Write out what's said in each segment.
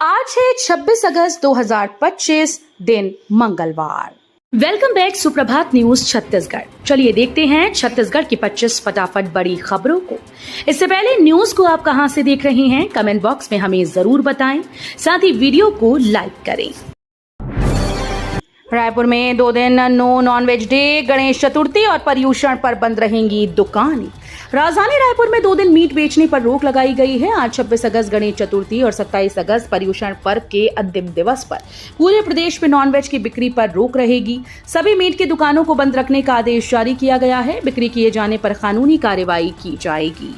आज है 26 अगस्त 2025 दिन मंगलवार। वेलकम बैक सुप्रभात न्यूज छत्तीसगढ़। चलिए देखते हैं छत्तीसगढ़ की 25 फटाफट बड़ी खबरों को। इससे पहले न्यूज को आप कहां से देख रहे हैं कमेंट बॉक्स में हमें जरूर बताएं, साथ ही वीडियो को लाइक करें। रायपुर में 2 दिन no nonveg day, Ganesh Chaturthi और पर्यूषण पर बंद रहेंगी दुकानें। राजधानी रायपुर में 2 दिन मीट बेचने पर रोक लगाई गई है। आज 26 अगस्त गणेश चतुर्थी और 27 अगस्त पर्यूषण पर्व के अंतिम दिवस पर पूरे प्रदेश में नॉनवेज की बिक्री पर रोक रहेगी। सभी मीट की दुकानों को बंद रखने का आदेश जारी किया गया है। बिक्री किए जाने पर कानूनी कार्रवाई की जाएगी।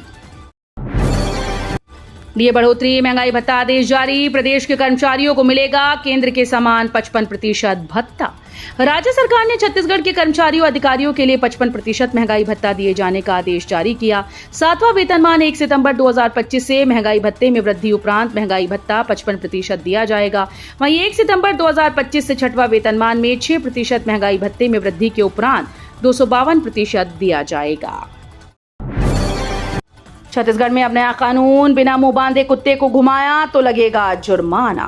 डीए बढ़ोतरी, महंगाई भत्ता आदेश जारी। प्रदेश के कर्मचारियों को मिलेगा केंद्र के समान 55% भत्ता। राज्य सरकार ने छत्तीसगढ़ के कर्मचारियों अधिकारियों के लिए 55% महंगाई भत्ता दिए जाने का आदेश जारी किया। 7वां वेतनमान 1 सितंबर 2025 से महंगाई भत्ते में वृद्धि उपरांत महंगाई भत्ता 55% दिया जाएगा। वहीं 1 सितंबर 2025 से 6वां वेतनमान में 6% महंगाई भत्ते में वृद्धि के उपरांत 252% दिया जाएगा। छत्तीसगढ़ में अब नया कानून, बिना मुंह बांधे कुत्ते को घुमाया तो लगेगा जुर्माना।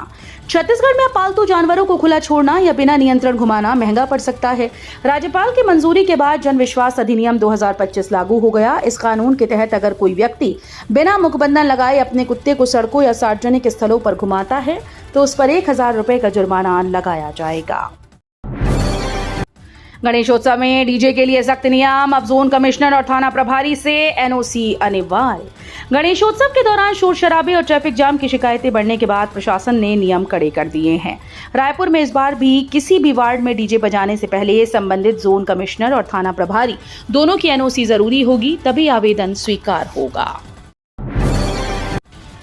छत्तीसगढ़ में पालतू जानवरों को खुला छोड़ना या बिना नियंत्रण घुमाना महंगा पड़ सकता है। राज्यपाल की मंजूरी के बाद जन विश्वास अधिनियम 2025 लागू हो गया। इस कानून के तहत अगर कोई व्यक्ति बिना मुखबंधन लगाए अपने कुत्ते को सड़कों या सार्वजनिक स्थलों पर घुमाता है तो उस पर 1000 रुपए का जुर्माना लगाया जाएगा। गणेशोत्सव में डीजे के लिए सख्त नियम, अब जोन कमिश्नर और थाना प्रभारी से एनओसी अनिवार्य। गणेशोत्सव के दौरान शोर शराबे और ट्रैफिक जाम की शिकायतें बढ़ने के बाद प्रशासन ने नियम कड़े कर दिए हैं। रायपुर में इस बार भी किसी भी वार्ड में डीजे बजाने से पहले संबंधित जोन कमिश्नर और थाना प्रभारी दोनों की एनओसी जरूरी होगी, तभी आवेदन स्वीकार होगा।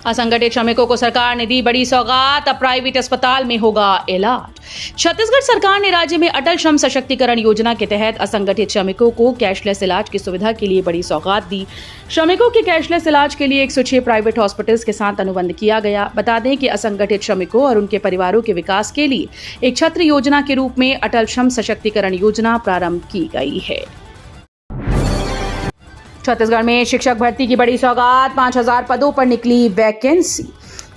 असंगठित श्रमिकों को सरकार ने दी बड़ी सौगात, अब प्राइवेट अस्पताल में होगा इलाज। छत्तीसगढ़ सरकार ने राज्य में अटल श्रम सशक्तिकरण योजना के तहत असंगठित श्रमिकों को कैशलेस इलाज की सुविधा के लिए बड़ी सौगात दी। श्रमिकों के कैशलेस इलाज के लिए 106 प्राइवेट हॉस्पिटल्स के साथ अनुबंध किया गया। बता दें कि असंगठित श्रमिकों और उनके परिवारों के विकास के लिए एक छत्र योजना के रूप में अटल श्रम सशक्तिकरण योजना प्रारंभ की गई है। छत्तीसगढ़ में शिक्षक भर्ती की बड़ी सौगात, 5000 पदों पर निकली वैकेंसी।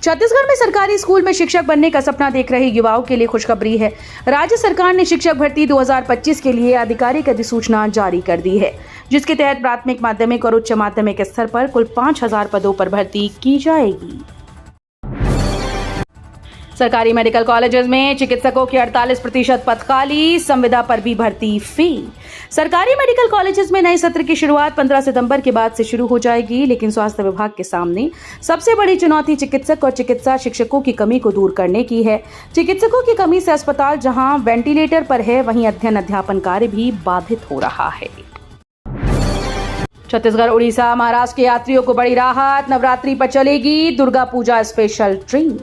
छत्तीसगढ़ में सरकारी स्कूल में शिक्षक बनने का सपना देख रहे युवाओं के लिए खुशखबरी है। राज्य सरकार ने शिक्षक भर्ती 2025 के लिए आधिकारिक अधिसूचना जारी कर दी है, जिसके तहत प्राथमिक, माध्यमिक और उच्च माध्यमिक स्तर पर कुल 5000 पदों पर भर्ती की जाएगी। सरकारी मेडिकल कॉलेजेस में चिकित्सकों के 48% पद खाली, संविदा पर भी भर्ती फेल। सरकारी मेडिकल कॉलेजेस में नए सत्र की शुरुआत 15 सितंबर के बाद से शुरू हो जाएगी, लेकिन स्वास्थ्य विभाग के सामने सबसे बड़ी चुनौती चिकित्सक और चिकित्सा शिक्षकों की कमी को दूर करने की है। चिकित्सकों की कमी से अस्पताल जहां वेंटिलेटर पर है, वहीं अध्ययन अध्यापन कार्य भी बाधित हो रहा है। छत्तीसगढ़, उड़ीसा, महाराष्ट्र के यात्रियों को बड़ी राहत, नवरात्रि पर चलेगी दुर्गा पूजा स्पेशल ट्रेन।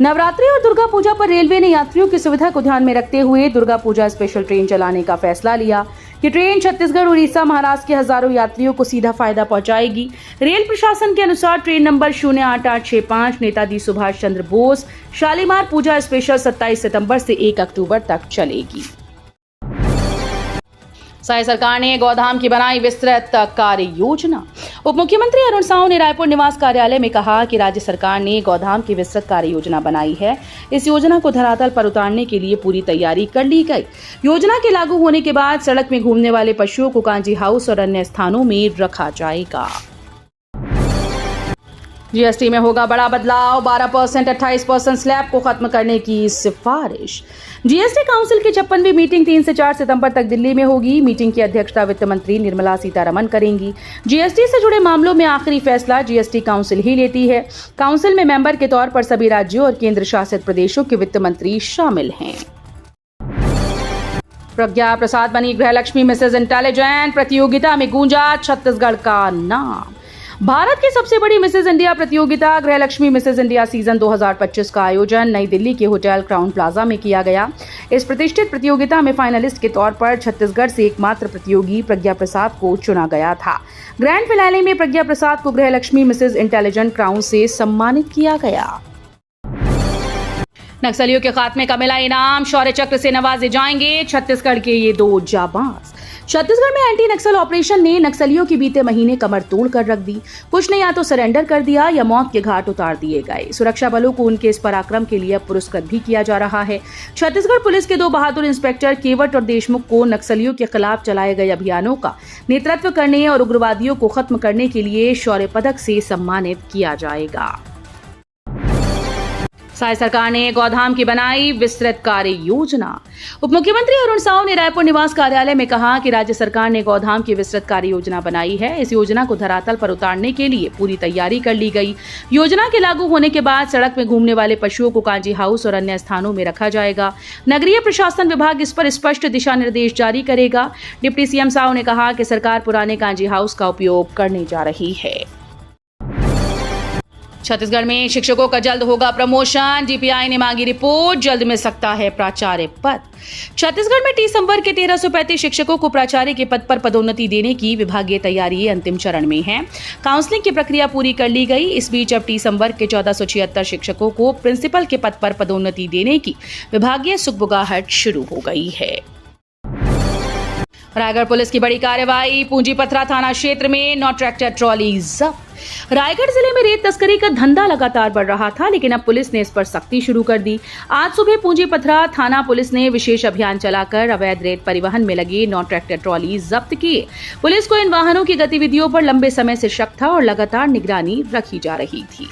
नवरात्रि और दुर्गा पूजा पर रेलवे ने यात्रियों की सुविधा को ध्यान में रखते हुए दुर्गा पूजा स्पेशल ट्रेन चलाने का फैसला लिया। ये ट्रेन छत्तीसगढ़, उड़ीसा, महाराष्ट्र के हजारों यात्रियों को सीधा फायदा पहुंचाएगी। रेल प्रशासन के अनुसार ट्रेन नंबर 08865 नेताजी सुभाष चंद्र बोस शालीमार पूजा स्पेशल 27 सितंबर से 1 अक्टूबर तक चलेगी। साय सरकार ने गौधाम की बनाई विस्तृत कार्य योजना। उप मुख्यमंत्री अरुण साहू ने रायपुर निवास कार्यालय में कहा कि राज्य सरकार ने गौधाम की विस्तृत कार्य योजना बनाई है। इस योजना को धरातल पर उतारने के लिए पूरी तैयारी कर ली गई। योजना के लागू होने के बाद सड़क में घूमने वाले पशुओं को कांजी हाउस और अन्य स्थानों में रखा जाएगा। जीएसटी में होगा बड़ा बदलाव, 12% 28% स्लैब को खत्म करने की सिफारिश। जीएसटी काउंसिल की 56वीं मीटिंग 3 से 4 सितंबर तक दिल्ली में होगी। मीटिंग की अध्यक्षता वित्त मंत्री निर्मला सीतारमण करेंगी। जीएसटी से जुड़े मामलों में आखिरी फैसला जीएसटी काउंसिल ही लेती है। काउंसिल में मेंबर के तौर पर सभी राज्यों और केंद्र शासित प्रदेशों के वित्त मंत्री शामिल हैं। प्रज्ञा प्रसाद बनी गृहलक्ष्मी मिसेज इंटेलिजेंट, प्रतियोगिता में गूंजा छत्तीसगढ़ का नाम। भारत की सबसे बड़ी मिसेज इंडिया प्रतियोगिता गृहलक्ष्मी मिसेज इंडिया सीजन 2025 का आयोजन नई दिल्ली के होटल क्राउन प्लाजा में किया गया। इस प्रतिष्ठित प्रतियोगिता में फाइनलिस्ट के तौर पर छत्तीसगढ़ से एकमात्र प्रतियोगी प्रज्ञा प्रसाद को चुना गया था। ग्रैंड फिनाले में प्रज्ञा प्रसाद को गृहलक्ष्मी मिसेज इंटेलिजेंट क्राउन से सम्मानित किया गया। नक्सलियों के खात्मे का मिला इनाम, शौर्य चक्र से नवाजे जाएंगे छत्तीसगढ़ के ये 2 जाबाज। छत्तीसगढ़ में एंटी नक्सल ऑपरेशन ने नक्सलियों की बीते महीने कमर तोड़ कर रख दी। कुछ ने या तो सरेंडर कर दिया या मौत के घाट उतार दिए गए। सुरक्षा बलों को उनके इस पराक्रम के लिए पुरस्कृत भी किया जा रहा है। छत्तीसगढ़ पुलिस के 2 बहादुर इंस्पेक्टर केवट और देशमुख को नक्सलियों के खिलाफ चलाए गए अभियानों का नेतृत्व करने और उग्रवादियों को खत्म करने के लिए शौर्य पदक से सम्मानित किया जाएगा। साय सरकार ने गौधाम की बनाई विस्तृत कार्य योजना। उप मुख्यमंत्री अरुण साव ने रायपुर निवास कार्यालय में कहा कि राज्य सरकार ने गौधाम की विस्तृत कार्य योजना बनाई है। इस योजना को धरातल पर उतारने के लिए पूरी तैयारी कर ली गई। योजना के लागू होने के बाद सड़क में घूमने वाले पशुओं को कांजी हाउस और अन्य स्थानों में रखा जाएगा। नगरीय प्रशासन विभाग इस पर स्पष्ट दिशा निर्देश जारी करेगा। डिप्टी सीएम साव ने कहा कि सरकार पुराने कांजी हाउस का उपयोग करने जा रही है। छत्तीसगढ़ में शिक्षकों का जल्द होगा प्रमोशन। डीपीआई ने मांगी रिपोर्ट, जल्द मिल सकता है प्राचार्य पद। छत्तीसगढ़ में टी संवर्ग के 1335 शिक्षकों को प्राचार्य के पद पर पदोन्नति देने की विभागीय तैयारी अंतिम चरण में है। काउंसलिंग की प्रक्रिया पूरी कर ली गई। इस बीच अब टी संवर्ग के 1476 शिक्षकों को प्रिंसिपल के पद पर पदोन्नति देने की विभागीय सुगबुगाहट शुरू हो गई है। रायगढ़ पुलिस की बड़ी कार्रवाई। पूंजीपथरा थाना क्षेत्र में 9 ट्रैक्टर ट्रॉली जब्त। रायगढ़ जिले में रेत तस्करी का धंधा लगातार बढ़ रहा था, लेकिन अब पुलिस ने इस पर सख्ती शुरू कर दी। आज सुबह पूंजीपथरा थाना पुलिस ने विशेष अभियान चलाकर अवैध रेत परिवहन में लगे 9 ट्रैक्टर ट्रॉली जब्त किए। पुलिस को इन वाहनों की गतिविधियों पर लंबे समय से शक था और लगातार निगरानी रखी जा रही थी।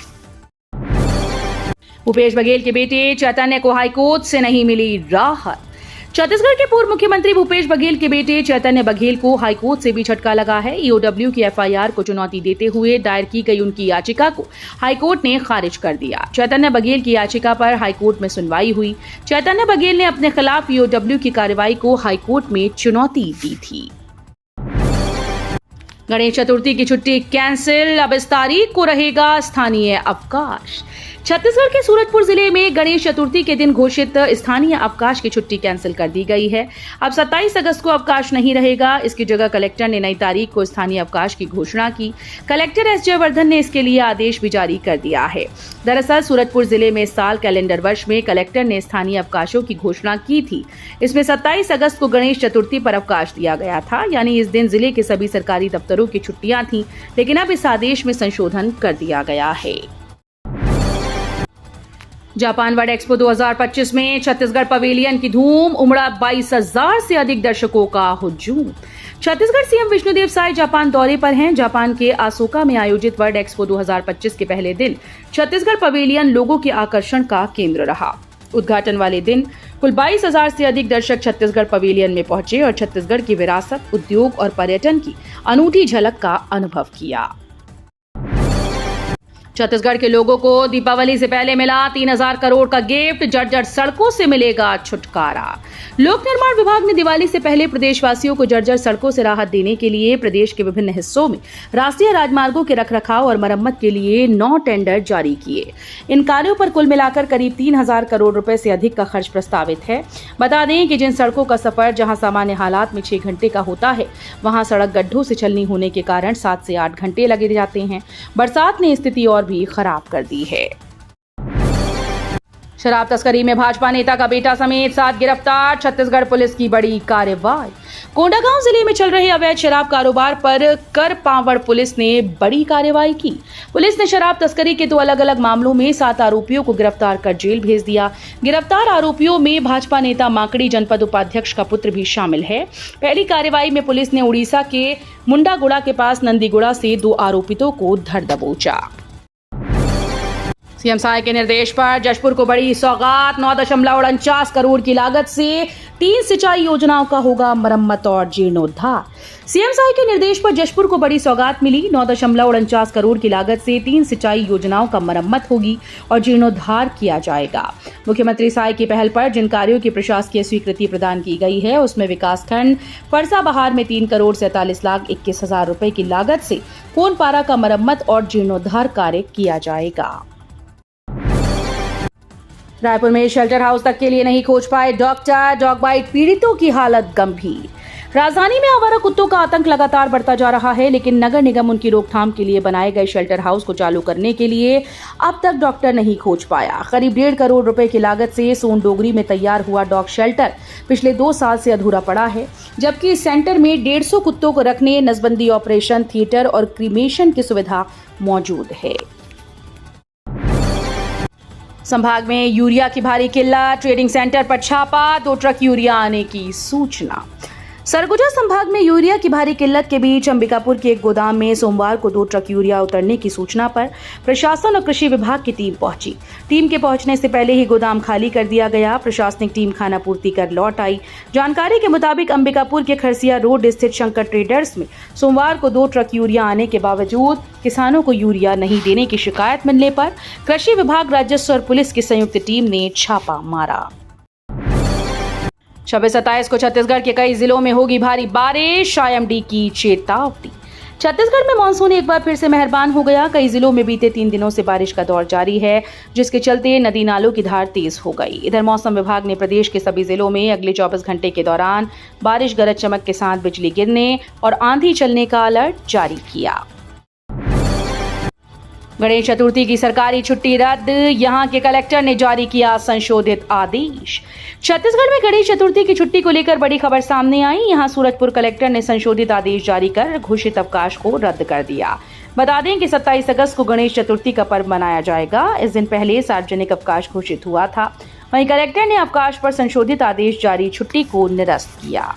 भूपेश बघेल के बेटे चैतन्य को हाईकोर्ट से नहीं मिली राहत। छत्तीसगढ़ के पूर्व मुख्यमंत्री भूपेश बघेल के बेटे चैतन्य बघेल को हाईकोर्ट से भी झटका लगा है। ईओडब्ल्यू की एफआईआर को चुनौती देते हुए दायर की गई उनकी याचिका को हाईकोर्ट ने खारिज कर दिया। चैतन्य बघेल की याचिका पर हाईकोर्ट में सुनवाई हुई। चैतन्य बघेल ने अपने खिलाफ ईओडब्ल्यू की कार्रवाई को हाईकोर्ट में चुनौती दी थी। गणेश चतुर्थी की छुट्टी कैंसिल, अब इस तारीख को रहेगा स्थानीय अवकाश। छत्तीसगढ़ के सूरजपुर जिले में गणेश चतुर्थी के दिन घोषित स्थानीय अवकाश की छुट्टी कैंसिल कर दी गई है। अब 27 अगस्त को अवकाश नहीं रहेगा। इसकी जगह कलेक्टर ने नई तारीख को स्थानीय अवकाश की घोषणा की। कलेक्टर एस जयवर्धन ने इसके लिए आदेश भी जारी कर दिया है। दरअसल सूरजपुर जिले में इस साल कैलेंडर वर्ष में कलेक्टर ने स्थानीय अवकाशों की घोषणा की थी। इसमें 27 अगस्त को गणेश चतुर्थी पर अवकाश दिया गया था, यानी इस दिन जिले के सभी सरकारी दफ्तरों की छुट्टियां थीं, लेकिन अब इस आदेश में संशोधन कर दिया गया है। जापान वर्ल्ड एक्सपो 2025 में छत्तीसगढ़ पवेलियन की धूम, उमड़ा 22,000 से अधिक दर्शकों का हुजूम। छत्तीसगढ़ सीएम विष्णुदेव साय जापान दौरे पर हैं। जापान के आसोका में आयोजित वर्ल्ड एक्सपो 2025 के पहले दिन छत्तीसगढ़ पवेलियन लोगों के आकर्षण का केंद्र रहा। उद्घाटन वाले दिन कुल 22,000 से अधिक दर्शक छत्तीसगढ़ पवेलियन में पहुंचे और छत्तीसगढ़ की विरासत, उद्योग और पर्यटन की अनूठी झलक का अनुभव किया। छत्तीसगढ़ के लोगों को दीपावली से पहले मिला 3,000 करोड़ का गिफ्ट, जर्जर सड़कों से मिलेगा छुटकारा। लोक निर्माण विभाग ने दिवाली से पहले प्रदेशवासियों को जर्जर सड़कों से राहत देने के लिए प्रदेश के विभिन्न हिस्सों में राष्ट्रीय राजमार्गों के रखरखाव और मरम्मत के लिए 9 टेंडर जारी किए। इन कार्यों पर कुल मिलाकर करीब 3,000 करोड़ रुपए से अधिक का खर्च प्रस्तावित है। बता दें कि जिन सड़कों का सफर जहां सामान्य हालात में 6 घंटे का होता है, वहां सड़क गड्ढों से छलनी होने के कारण 7 से 8 घंटे लगे जाते हैं। बरसात ने स्थिति और भी खराब कर दी है। शराब तस्करी में भाजपा नेता का बेटा समेत 7 गिरफ्तार। छत्तीसगढ़ पुलिस की बड़ी कार्रवाई। कोंडागांव जिले में चल रहे अवैध शराब कारोबार पर करपावड़ पुलिस ने बड़ी कार्रवाई की। पुलिस ने शराब तस्करी के 2 अलग-अलग मामलों में 7 आरोपियों को गिरफ्तार कर जेल भेज दिया। गिरफ्तार आरोपियों में भाजपा नेता माकड़ी जनपद उपाध्यक्ष का पुत्र भी शामिल है। पहली कार्रवाई में पुलिस ने उड़ीसा के मुंडागुड़ा के पास नंदीगुड़ा से 2 आरोपितों को धर दबोचा। सीएम साय के निर्देश पर जशपुर को बड़ी सौगात। 9.49 करोड़ की लागत से 3 सिंचाई योजनाओं का होगा मरम्मत और जीर्णोद्धार। सीएम साय के निर्देश पर जशपुर को बड़ी सौगात मिली। 9.49 करोड़ की लागत से 3 सिंचाई योजनाओं का मरम्मत होगी और जीर्णोद्धार किया जाएगा। मुख्यमंत्री साय की पहल पर जिन कार्यों की प्रशासकीय स्वीकृति प्रदान की गई है, उसमें विकासखंड फरसाबहार में 3 करोड़ 47,21,000 रुपए की लागत से कोनपारा का मरम्मत और जीर्णोद्धार कार्य किया जाएगा। रायपुर में शेल्टर हाउस तक के लिए नहीं खोज पाए डॉक्टर। डॉग बाइट पीड़ितों की हालत गंभीर। राजधानी में आवारा कुत्तों का आतंक लगातार बढ़ता जा रहा है, लेकिन नगर निगम उनकी रोकथाम के लिए बनाए गए शेल्टर हाउस को चालू करने के लिए अब तक डॉक्टर नहीं खोज पाया। करीब 1.5 करोड़ रुपए की लागत से सोनडोगरी में तैयार हुआ डॉग शेल्टर पिछले 2 साल से अधूरा पड़ा है, जबकि इस सेंटर में 150 कुत्तों को रखने, नसबंदी ऑपरेशन थिएटर और क्रीमेशन की सुविधा मौजूद है। संभाग में यूरिया की भारी किल्लत, ट्रेडिंग सेंटर पर छापा, 2 ट्रक यूरिया आने की सूचना। सरगुजा संभाग में यूरिया की भारी किल्लत के बीच अंबिकापुर के एक गोदाम में सोमवार को 2 ट्रक यूरिया उतरने की सूचना पर प्रशासन और कृषि विभाग की टीम पहुंची। टीम के पहुंचने से पहले ही गोदाम खाली कर दिया गया। प्रशासनिक टीम खानापूर्ति कर लौट आई। जानकारी के मुताबिक अंबिकापुर के खरसिया रोड स्थित शंकर ट्रेडर्स में सोमवार को 2 ट्रक यूरिया आने के बावजूद किसानों को यूरिया नहीं देने की शिकायत मिलने पर कृषि विभाग, राजस्व और पुलिस की संयुक्त टीम ने छापा मारा। 26-27 को छत्तीसगढ़ के कई जिलों में होगी भारी बारिश, आईएमडी की चेतावनी। छत्तीसगढ़ में मानसून एक बार फिर से मेहरबान हो गया। कई जिलों में बीते 3 दिनों से बारिश का दौर जारी है, जिसके चलते नदी नालों की धार तेज हो गई। इधर मौसम विभाग ने प्रदेश के सभी जिलों में अगले 24 घंटे के दौरान बारिश, गरज चमक के साथ बिजली गिरने और आंधी चलने का अलर्ट जारी किया। गणेश चतुर्थी की सरकारी छुट्टी रद्द, यहां के कलेक्टर ने जारी किया संशोधित आदेश। छत्तीसगढ़ में गणेश चतुर्थी की छुट्टी को लेकर बड़ी खबर सामने आई। यहां सूरजपुर कलेक्टर ने संशोधित आदेश जारी कर घोषित अवकाश को रद्द कर दिया। बता दें कि 27 अगस्त को गणेश चतुर्थी का पर्व मनाया जाएगा। इस दिन पहले सार्वजनिक अवकाश घोषित हुआ था। वहीं कलेक्टर ने अवकाश पर संशोधित आदेश जारी छुट्टी को निरस्त किया।